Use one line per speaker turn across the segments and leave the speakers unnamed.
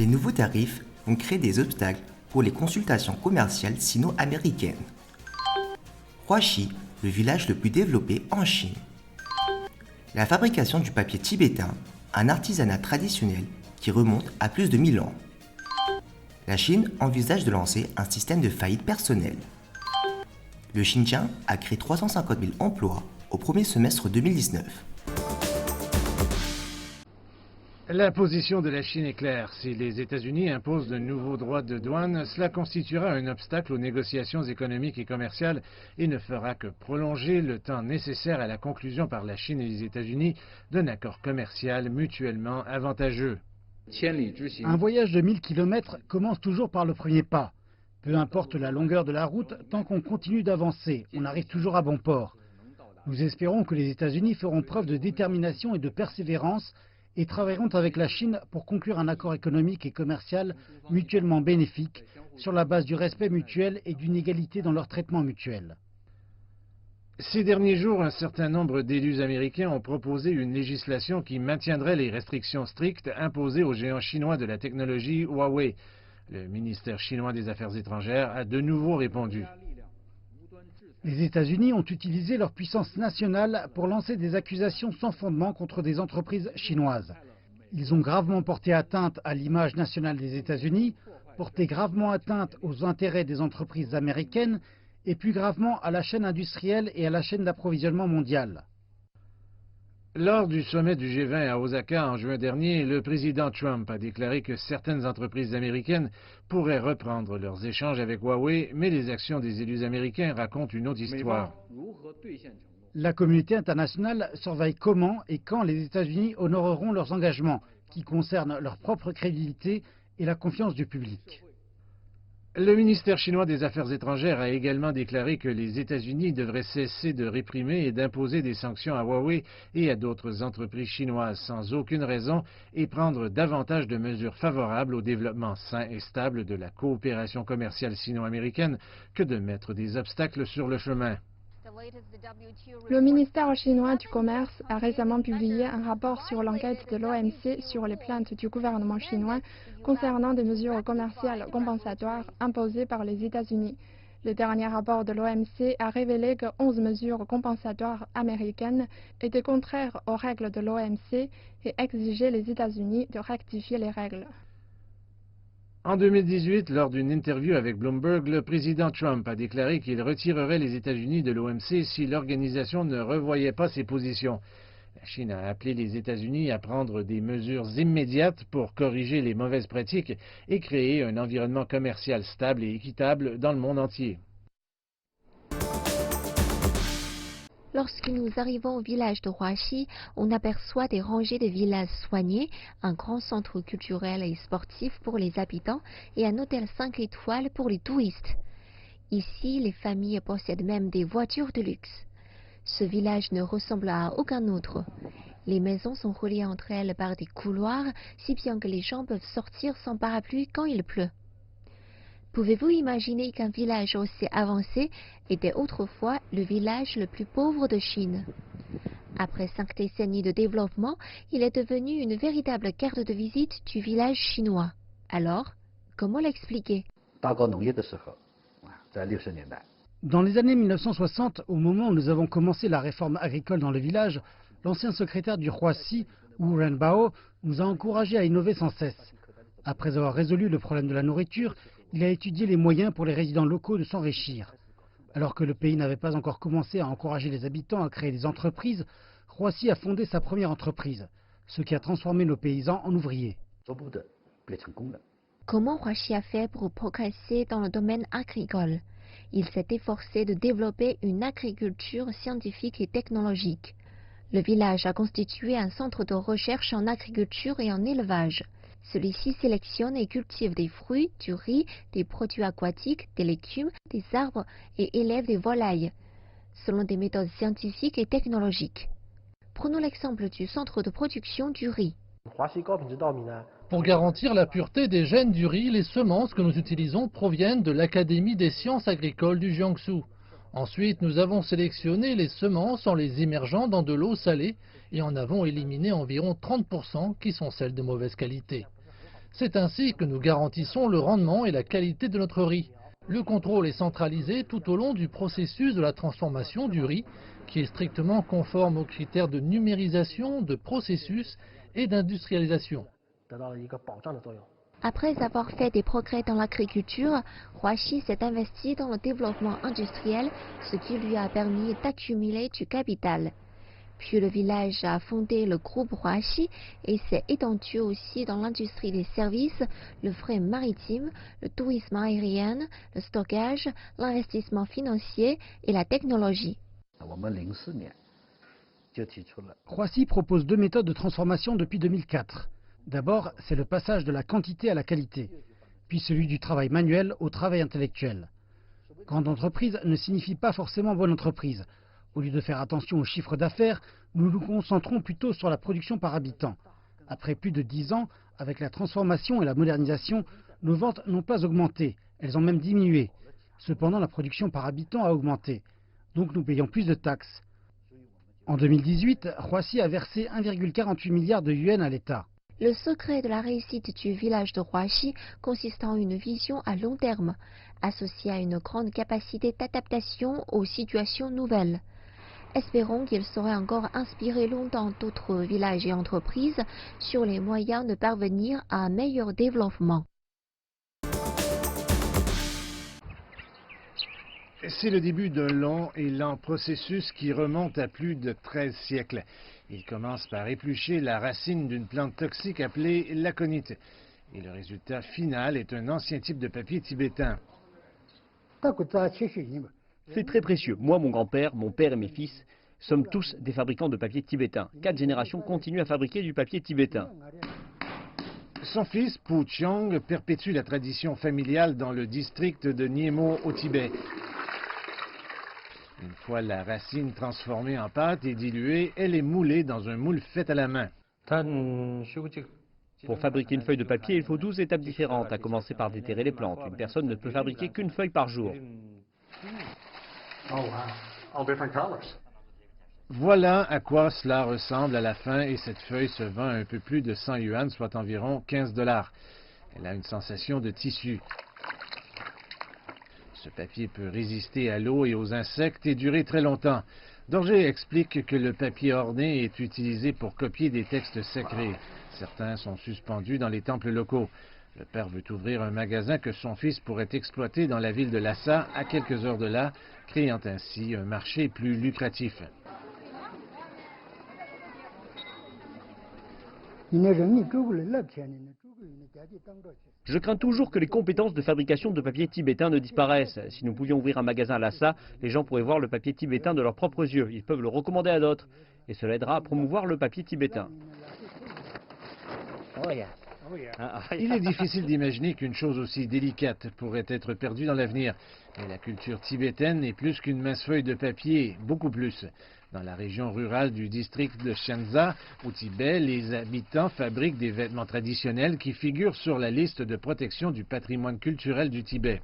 nouveaux tarifs ont créé des obstacles pour les consultations commerciales sino-américaines. Huaxi, le village le plus développé en Chine. La fabrication du papier tibétain, un artisanat traditionnel qui remonte à plus de 1000 ans. La Chine envisage de lancer un système de faillite personnelle. Le Xinjiang a créé 350 000 emplois au premier semestre 2019.
La position de la Chine est claire. Si les États-Unis imposent de nouveaux droits de douane, cela constituera un obstacle aux négociations économiques et commerciales et ne fera que prolonger le temps nécessaire à la conclusion par la Chine et les États-Unis d'un accord commercial mutuellement avantageux.
Un voyage de 1000 km commence toujours par le premier pas. Peu importe la longueur de la route, tant qu'on continue d'avancer, on arrive toujours à bon port. Nous espérons que les États-Unis feront preuve de détermination et de persévérance et travailleront avec la Chine pour conclure un accord économique et commercial mutuellement bénéfique sur la base du respect mutuel et d'une égalité dans leur traitement mutuel.
Ces derniers jours, un certain nombre d'élus américains ont proposé une législation qui maintiendrait les restrictions strictes imposées aux géants chinois de la technologie Huawei. Le ministère chinois des Affaires étrangères a de nouveau répondu.
Les États-Unis ont utilisé leur puissance nationale pour lancer des accusations sans fondement contre des entreprises chinoises. Ils ont gravement porté atteinte à l'image nationale des États-Unis, porté gravement atteinte aux intérêts des entreprises américaines et plus gravement à la chaîne industrielle et à la chaîne d'approvisionnement mondiale.
Lors du sommet du G20 à Osaka en juin dernier, le président Trump a déclaré que certaines entreprises américaines pourraient reprendre leurs échanges avec Huawei, mais les actions des élus américains racontent une autre histoire.
La communauté internationale surveille comment et quand les États-Unis honoreront leurs engagements, qui concernent leur propre crédibilité et la confiance du public.
Le ministère chinois des Affaires étrangères a également déclaré que les États-Unis devraient cesser de réprimer et d'imposer des sanctions à Huawei et à d'autres entreprises chinoises sans aucune raison et prendre davantage de mesures favorables au développement sain et stable de la coopération commerciale sino-américaine que de mettre des obstacles sur le chemin.
Le ministère chinois du Commerce a récemment publié un rapport sur l'enquête de l'OMC sur les plaintes du gouvernement chinois concernant des mesures commerciales compensatoires imposées par les États-Unis. Le dernier rapport de l'OMC a révélé que 11 mesures compensatoires américaines étaient contraires aux règles de l'OMC et exigeaient les États-Unis de rectifier les règles.
En 2018, lors d'une interview avec Bloomberg, le président Trump a déclaré qu'il retirerait les États-Unis de l'OMC si l'organisation ne revoyait pas ses positions. La Chine a appelé les États-Unis à prendre des mesures immédiates pour corriger les mauvaises pratiques et créer un environnement commercial stable et équitable dans le monde entier.
Lorsque nous arrivons au village de Huaxi, on aperçoit des rangées de villas soignées, un grand centre culturel et sportif pour les habitants et un hôtel 5 étoiles pour les touristes. Ici, les familles possèdent même des voitures de luxe. Ce village ne ressemble à aucun autre. Les maisons sont reliées entre elles par des couloirs, si bien que les gens peuvent sortir sans parapluie quand il pleut. Pouvez-vous imaginer qu'un village aussi avancé était autrefois le village le plus pauvre de Chine? Après 5 décennies de développement, il est devenu une véritable carte de visite du village chinois. Alors, comment l'expliquer?
Dans les années 1960, au moment où nous avons commencé la réforme agricole dans le village, l'ancien secrétaire du Huaxi, Wu Renbao, nous a encouragés à innover sans cesse. Après avoir résolu le problème de la nourriture, il a étudié les moyens pour les résidents locaux de s'enrichir. Alors que le pays n'avait pas encore commencé à encourager les habitants à créer des entreprises, Huaxi a fondé sa première entreprise, ce qui a transformé nos paysans en ouvriers.
Comment Huaxi a fait pour progresser dans le domaine agricole? Il s'est efforcé de développer une agriculture scientifique et technologique. Le village a constitué un centre de recherche en agriculture et en élevage. Celui-ci sélectionne et cultive des fruits, du riz, des produits aquatiques, des légumes, des arbres et élève des volailles, selon des méthodes scientifiques et technologiques. Prenons l'exemple du centre de production du riz.
Pour garantir la pureté des gènes du riz, les semences que nous utilisons proviennent de l'Académie des sciences agricoles du Jiangsu. Ensuite, nous avons sélectionné les semences en les immergeant dans de l'eau salée et en avons éliminé environ 30% qui sont celles de mauvaise qualité. C'est ainsi que nous garantissons le rendement et la qualité de notre riz. Le contrôle est centralisé tout au long du processus de la transformation du riz, qui est strictement conforme aux critères de numérisation, de processus et d'industrialisation.
Après avoir fait des progrès dans l'agriculture, Huaxi s'est investi dans le développement industriel, ce qui lui a permis d'accumuler du capital. Puis le village a fondé le groupe Huaxi et s'est étendu aussi dans l'industrie des services, le fret maritime, le tourisme aérien, le stockage, l'investissement financier et la technologie.
Huaxi propose 2 méthodes de transformation depuis 2004. D'abord, c'est le passage de la quantité à la qualité, puis celui du travail manuel au travail intellectuel. Grande entreprise ne signifie pas forcément bonne entreprise. Au lieu de faire attention aux chiffres d'affaires, nous nous concentrons plutôt sur la production par habitant. Après plus de 10 ans, avec la transformation et la modernisation, nos ventes n'ont pas augmenté, elles ont même diminué. Cependant, la production par habitant a augmenté, donc nous payons plus de taxes. En 2018, Huaxi a versé 1,48 milliard de yuan à l'État.
Le secret de la réussite du village de Huaxi consiste en une vision à long terme, associée à une grande capacité d'adaptation aux situations nouvelles. Espérons qu'il saurait encore inspirer longtemps d'autres villages et entreprises sur les moyens de parvenir à un meilleur développement.
C'est le début d'un long et lent processus qui remonte à plus de 13 siècles. Il commence par éplucher la racine d'une plante toxique appelée l'aconite. Et le résultat final est un ancien type de papier tibétain.
C'est très précieux. Moi, mon grand-père, mon père et mes fils sommes tous des fabricants de papier tibétain. 4 générations continuent à fabriquer du papier tibétain.
Son fils, Pu Chiong, perpétue la tradition familiale dans le district de Niemo au Tibet. Une fois la racine transformée en pâte et diluée, elle est moulée dans un moule fait à la main.
Pour fabriquer une feuille de papier, il faut 12 étapes différentes, à commencer par déterrer les plantes. Une personne ne peut fabriquer qu'une feuille par jour.
Voilà à quoi cela ressemble à la fin et cette feuille se vend à un peu plus de 100 yuan, soit environ 15 $. Elle a une sensation de tissu. Ce papier peut résister à l'eau et aux insectes et durer très longtemps. Dorje explique que le papier orné est utilisé pour copier des textes sacrés. Certains sont suspendus dans les temples locaux. Le père veut ouvrir un magasin que son fils pourrait exploiter dans la ville de Lhasa, à quelques heures de là, créant ainsi un marché plus lucratif.
Je crains toujours que les compétences de fabrication de papier tibétain ne disparaissent. Si nous pouvions ouvrir un magasin à Lhasa, les gens pourraient voir le papier tibétain de leurs propres yeux. Ils peuvent le recommander à d'autres. Et cela aidera à promouvoir le papier tibétain.
Il est difficile d'imaginer qu'une chose aussi délicate pourrait être perdue dans l'avenir. Mais la culture tibétaine est plus qu'une mince feuille de papier, beaucoup plus. Dans la région rurale du district de Shenza, au Tibet, les habitants fabriquent des vêtements traditionnels qui figurent sur la liste de protection du patrimoine culturel du Tibet.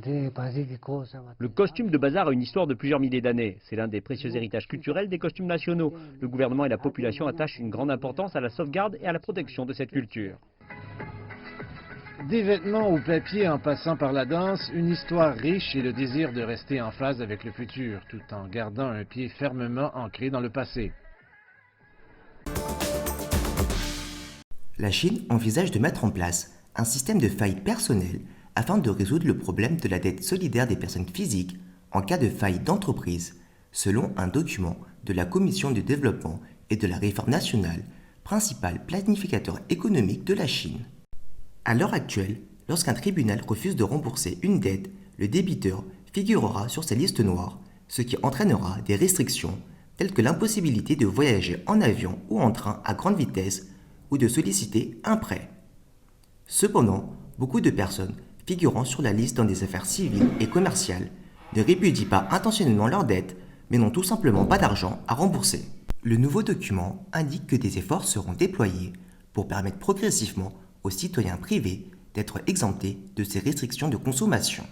Le costume de bazar a une histoire de plusieurs milliers d'années. C'est l'un des précieux héritages culturels des costumes nationaux. Le gouvernement et la population attachent une grande importance à la sauvegarde et à la protection de cette culture.
Des vêtements au papier en passant par la danse, une histoire riche et le désir de rester en phase avec le futur, tout en gardant un pied fermement ancré dans le passé.
La Chine envisage de mettre en place un système de faillite personnelle afin de résoudre le problème de la dette solidaire des personnes physiques en cas de faillite d'entreprise, selon un document de la Commission de développement et de la réforme nationale, principal planificateur économique de la Chine. À l'heure actuelle, lorsqu'un tribunal refuse de rembourser une dette, le débiteur figurera sur sa liste noire, ce qui entraînera des restrictions telles que l'impossibilité de voyager en avion ou en train à grande vitesse ou de solliciter un prêt. Cependant, beaucoup de personnes figurant sur la liste dans des affaires civiles et commerciales ne répudient pas intentionnellement leurs dettes, mais n'ont tout simplement pas d'argent à rembourser. Le nouveau document indique que des efforts seront déployés pour permettre progressivement aux citoyens privés d'être exemptés de ces restrictions de consommation.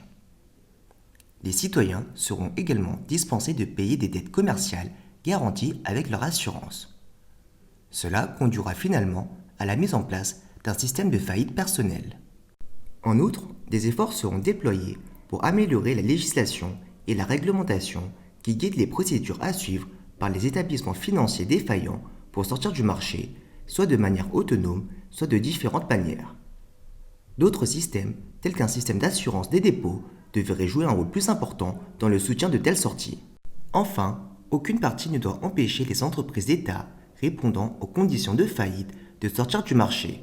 Les citoyens seront également dispensés de payer des dettes commerciales garanties avec leur assurance. Cela conduira finalement à la mise en place d'un système de faillite personnelle. En outre, des efforts seront déployés pour améliorer la législation et la réglementation qui guident les procédures à suivre par les établissements financiers défaillants pour sortir du marché, soit de manière autonome, soit de différentes manières. D'autres systèmes, tels qu'un système d'assurance des dépôts, devraient jouer un rôle plus important dans le soutien de telles sorties. Enfin, aucune partie ne doit empêcher les entreprises d'État répondant aux conditions de faillite de sortir du marché.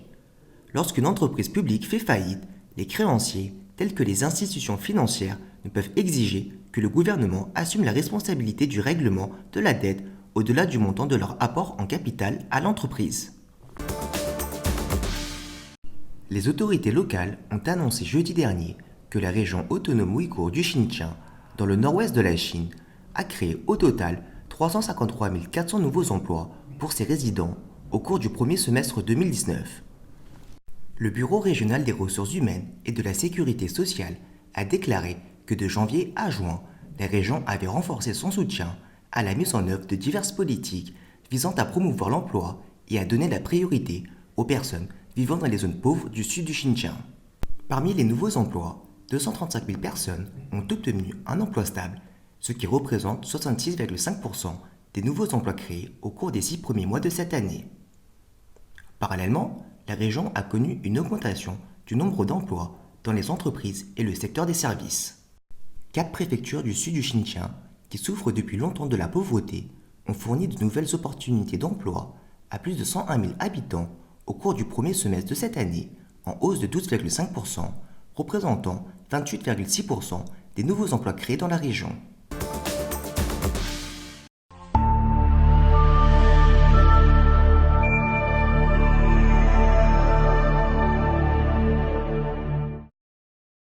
Lorsqu'une entreprise publique fait faillite, les créanciers, tels que les institutions financières, ne peuvent exiger que le gouvernement assume la responsabilité du règlement de la dette au-delà du montant de leur apport en capital à l'entreprise. Les autorités locales ont annoncé jeudi dernier que la région autonome ouïghour du Xinjiang, dans le nord-ouest de la Chine, a créé au total 353 400 nouveaux emplois pour ses résidents au cours du premier semestre 2019. Le Bureau régional des ressources humaines et de la sécurité sociale a déclaré que de janvier à juin, la région avait renforcé son soutien à la mise en œuvre de diverses politiques visant à promouvoir l'emploi et à donner la priorité aux personnes vivant dans les zones pauvres du sud du Xinjiang. Parmi les nouveaux emplois, 235 000 personnes ont obtenu un emploi stable, ce qui représente 66,5% des nouveaux emplois créés au cours des 6 premiers mois de cette année. Parallèlement, la région a connu une augmentation du nombre d'emplois dans les entreprises et le secteur des services. 4 préfectures du sud du Xinjiang, qui souffrent depuis longtemps de la pauvreté, ont fourni de nouvelles opportunités d'emploi à plus de 101 000 habitants au cours du premier semestre de cette année, en hausse de 12,5%, représentant 28,6% des nouveaux emplois créés dans la région.